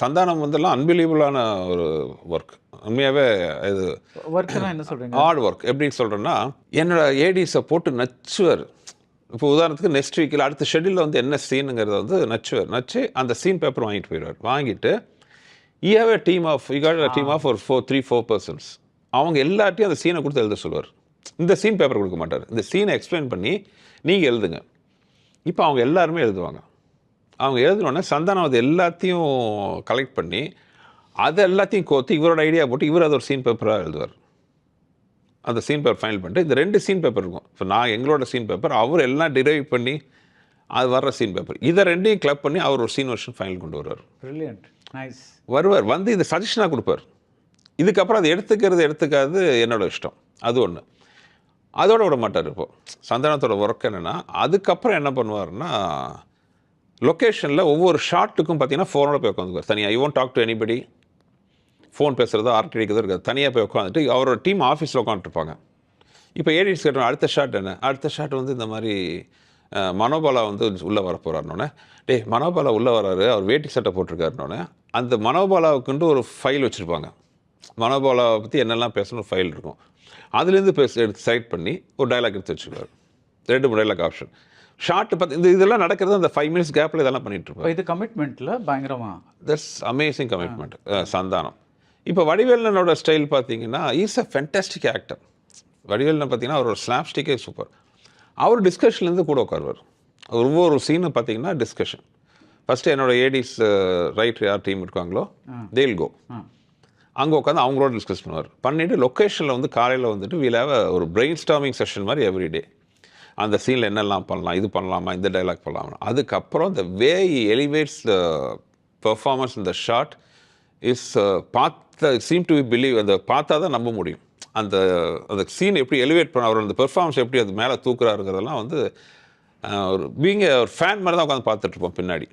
சந்தானம் வந்துலாம் அன்பிலீவபிளான ஒரு ஒர்க். உண்மையாகவே இது ஒர்க்னா என்ன சொல்கிறீங்க? Hard work. எப்படின்னு சொல்கிறேன்னா, என்னோட ஏடிஸை போட்டு நச்சுவார். இப்போ உதாரணத்துக்கு நெக்ஸ்ட் வீக்கில் அடுத்த ஷெட்யூலில் வந்து என்ன சீனுங்கிறத வந்து நச்சு அந்த சீன் பேப்பர் வாங்கிட்டு போயிடுவார். வாங்கிட்டு you have a team of ஒரு 4 persons. அவங்க எல்லாத்தையும் அந்த சீனை கொடுத்து எழுத சொல்லுவார். இந்த சீன் பேப்பர் கொடுக்க மாட்டார். இந்த சீனை எக்ஸ்பிளைன் பண்ணி நீங்கள் எழுதுங்க. இப்போ அவங்க எல்லாருமே எழுதுவாங்க. அவங்க எழுதினோடனே சந்தானம் அது எல்லாத்தையும் கலெக்ட் பண்ணி அதை எல்லாத்தையும் கோர்த்து இவரோட ஐடியா போட்டு இவர் அது ஒரு சீன் பேப்பராக எழுதுவார். அந்த சீன் பேப்பர் ஃபைனல் பண்ணிட்டு இந்த 2 சீன் பேப்பர் இருக்கும். இப்போ நான் எங்களோட சீன் பேப்பர், அவர் எல்லாம் டிரைவ் பண்ணி அது வர்ற சீன் பேப்பர், இதை 2ஐயும் கிளப் பண்ணி அவர் ஒரு சீன் வெர்ஷன் ஃபைனல் கொண்டு வருவார். Brilliant, nice. வருவார், வந்து இது சஜஷனாக கொடுப்பார். இதுக்கப்புறம் அது எடுத்துக்காது என்னோட இஷ்டம். அது ஒன்று. அதோட விட மாட்டார். இப்போது சந்தானத்தோட ஒர்க் என்னென்னா, அதுக்கப்புறம் என்ன பண்ணுவார்னா, லொக்கேஷனில் ஒவ்வொரு ஷாட்டுக்கும் பார்த்தீங்கன்னா ஃபோனோட போய் உட்காந்துக்குவார் தனியாக. You won't talk to anybody. Phone பேசுகிறதோ ஆர்ட் அடிக்கிறதோ இருக்காது. தனியாக போய் உட்காந்துட்டு அவரோட டீம் ஆஃபீஸில் உட்காந்துருப்பாங்க. இப்போ ஏடிஸ் கேட்டோம் அடுத்த ஷாட் என்ன, அடுத்த ஷாட் வந்து இந்த மாதிரி மனோபாலா வந்து உள்ளே வர போகிறாருனோடனே, மனோபாலா உள்ளே வராரு, அவர் வேட்டி சட்டை போட்டிருக்காருனோடனே அந்த மனோபாலாவுக்குன்ட்டு ஒரு ஃபைல் வச்சுருப்பாங்க. மனோபாலாவை பற்றி என்னெல்லாம் பேசணும் ஒரு ஃபைல் இருக்கும். அதுலேருந்து எடுத்து செலக்ட் பண்ணி ஒரு டைலாக் எடுத்து வச்சுருக்காரு. 2 டைலாக் ஆப்ஷன். ஷார்ட் பார்த்து இதெல்லாம் நடக்கிறது அந்த 5 minutes கேப்பில் இதெல்லாம் பண்ணிட்டு இருப்பாங்க. இது கமிட்மெண்ட்டில் பயங்கரமாக, தட்ஸ் அமேசிங் கமிட்மெண்ட் சந்தானம். இப்போ வடிவேலனோட ஸ்டைல் பார்த்தீங்கன்னா, is a fantastic actor. Vadivelan பார்த்தீங்கன்னா அவர் ஒரு ஸ்லாப்ஸ்டிக்கே சூப்பர். அவர் டிஸ்கஷன்லேருந்து கூட உட்காருவார். ஒவ்வொரு சீனும் பார்த்தீங்கன்னா டிஸ்கஷன். ஃபஸ்ட்டு என்னோட ஏடிஸ் ரைட் யார் டீம் இருக்காங்களோ தேல் கோ அங்கே உட்காந்து அவங்களோட டிஸ்கஸ் பண்ணுவார். பண்ணிவிட்டு லொக்கேஷனில் வந்து காலையில் வந்துட்டு வீல் ஹேவ் ஒரு பிரெயின் ஸ்டார்மிங் செஷன் மாதிரி எவ்ரிடே. அந்த சீனில் என்னெல்லாம் பண்ணலாம், இது பண்ணலாமா, இந்த டைலாக் பண்ணலாமா. அதுக்கப்புறம் த வே எலிவேட்ஸ் த பெர்ஃபார்மன்ஸ் இந்த short is seem to believe. அந்த பார்த்தா தான் நம்ப முடியும். அந்த சீன் எப்படி எலிவேட் பண்ண, அவர் அந்த பெர்ஃபார்மன்ஸ் எப்படி அது மேலே தூக்குறாருங்கிறதெல்லாம் வந்து ஒரு ஃபேன் மாதிரி தான் உட்காந்து பார்த்துட்ருப்போம் பின்னாடி.